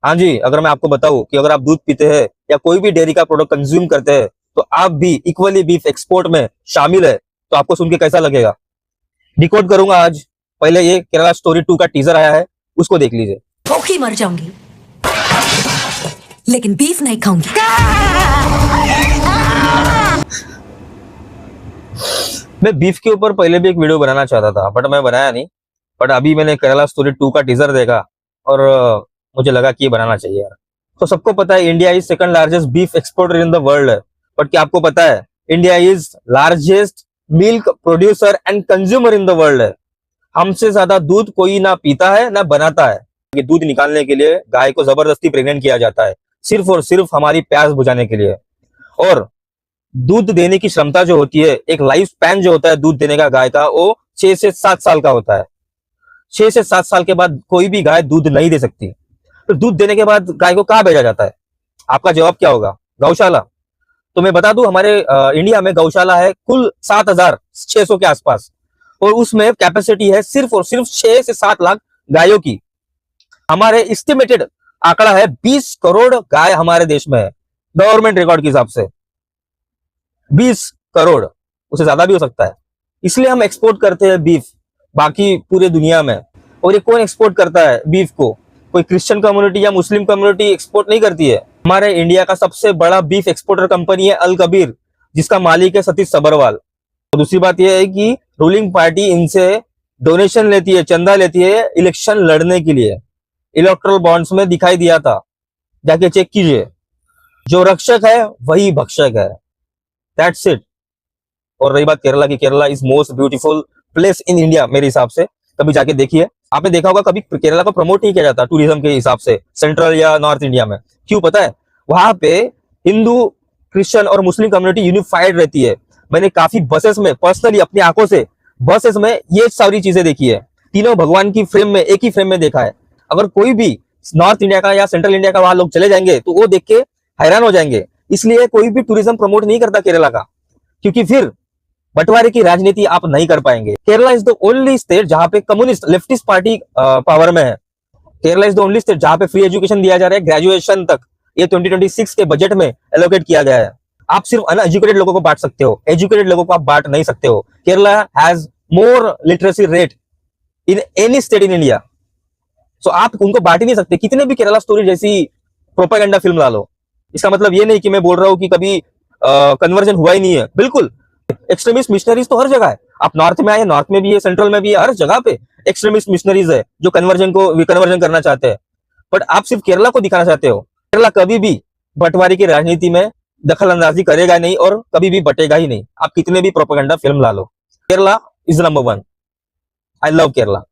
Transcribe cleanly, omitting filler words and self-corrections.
हाँ जी, अगर मैं आपको बताऊं कि अगर आप दूध पीते हैं या कोई भी डेयरी का प्रोडक्ट कंज्यूम करते हैं तो आप भी इक्वली बीफ एक्सपोर्ट में शामिल है, तो आपको सुन के कैसा लगेगा? डिकोड करूंगा आज। पहले ये केरला स्टोरी 2 का टीजर आया है, उसको देख लीजिए। भूखी मर जाऊंगी लेकिन बीफ नहीं खाऊंगी। मैं बीफ के ऊपर पहले भी एक वीडियो बनाना चाहता था बट मैं बनाया नहीं। बट अभी मैंने केरला स्टोरी 2 का टीजर देखा और मुझे लगा कि ये बनाना चाहिए यार। तो सबको पता है India is second largest beef exporter in the world है। बट क्या आपको पता है India is largest milk producer and consumer in the world है। हमसे ज्यादा दूध कोई ना पीता है ना बनाता है। ये दूध निकालने के लिए गाय को जबरदस्ती प्रेग्नेंट किया जाता है, सिर्फ और सिर्फ हमारी प्यास बुझाने के लिए। और दूध देने की क्षमता जो होती है, एक लाइफ स्पैन जो होता है दूध देने का गाय का, वो 6 से 7 साल का होता है। 6 से 7 साल के बाद कोई भी गाय दूध नहीं दे सकती। तो दूध देने के बाद गाय को कहाँ भेजा जाता है? आपका जवाब क्या होगा? गौशाला। तो मैं बता दूं हमारे इंडिया में गौशाला है कुल 7,600 के आसपास, और उसमें कैपेसिटी है सिर्फ और सिर्फ 6 से 7 लाख गायों की। हमारे एस्टिमेटेड आंकड़ा है 20 करोड़ गाय हमारे देश में है, गवर्नमेंट रिकॉर्ड के हिसाब से 20 करोड़, उससे ज्यादा भी हो सकता है। इसलिए हम एक्सपोर्ट करते हैं बीफ बाकी पूरे दुनिया में। और ये कौन एक्सपोर्ट करता है बीफ को? कोई क्रिश्चियन कम्युनिटी या मुस्लिम कम्युनिटी एक्सपोर्ट नहीं करती है। हमारे इंडिया का सबसे बड़ा बीफ एक्सपोर्टर कंपनी है अल कबीर, जिसका मालिक है सतीश सबरवाल। और दूसरी बात यह है कि रूलिंग पार्टी इनसे डोनेशन लेती है, चंदा लेती है इलेक्शन लड़ने के लिए। इलेक्ट्रल बॉन्ड्स में दिखाई दिया था, जाके चेक कीजिए। जो रक्षक है वही भक्षक है, दैट्स इट। और रही बात केरला की, Kerala is most beautiful place in India मेरे हिसाब से। कभी जाके देखिए। आपने देखा होगा कभी केरला को प्रमोट नहीं किया जाता टूरिज्म के हिसाब से सेंट्रल या नॉर्थ इंडिया में। क्यों पता है? वहां पे हिंदू, क्रिश्चियन और मुस्लिम कम्युनिटी यूनिफाइड रहती है। मैंने काफी बसेस में पर्सनली अपनी आंखों से बसेस में ये सारी चीजें देखी है। तीनों भगवान की फ्रेम में, एक ही फ्रेम में देखा है। अगर कोई भी नॉर्थ इंडिया का या सेंट्रल इंडिया का वहां लोग चले जाएंगे तो वो देख के हैरान हो जाएंगे। इसलिए कोई भी टूरिज्म प्रमोट नहीं करता केरला का, क्योंकि फिर बंटवारे की राजनीति आप नहीं कर पाएंगे। Kerala is the only state जहां पे कम्युनिस्ट लेफ्टिस्ट पार्टी पावर में है। Kerala is the only state जहां पे फ्री एजुकेशन दिया जा रहा है ग्रेजुएशन तक। ये 2026 के बजट में एलोकेट किया गया है। आप सिर्फ अनएजुकेटेड लोगों को बांट सकते हो, एजुकेटेड लोगों को आप बांट नहीं सकते हो। Kerala has more literacy rate in any state in India. So आप उनको बांट ही नहीं सकते, कितने भी केरला स्टोरी जैसी प्रोपेगेंडा फिल्म ला लो। इसका मतलब ये नहीं कि मैं बोल रहा हूं कि कभी कन्वर्जन हुआ ही नहीं है। बिल्कुल, एक्सट्रीमिस्ट मिशनरीज तो हर जगह है। आप नॉर्थ में आए, नॉर्थ में भी है, सेंट्रल में भी है, हर जगह पे एक्सट्रीमिस्ट मिशनरीज है जो कन्वर्जन करना चाहते हैं। बट आप सिर्फ केरला को दिखाना चाहते हो। केरला कभी भी बंटवारे की राजनीति में दखल अंदाजी करेगा नहीं और कभी भी बटेगा ही नहीं। आप कितने भी प्रोपेगेंडा फिल्म ला लो। Kerala is number 1। I love Kerala.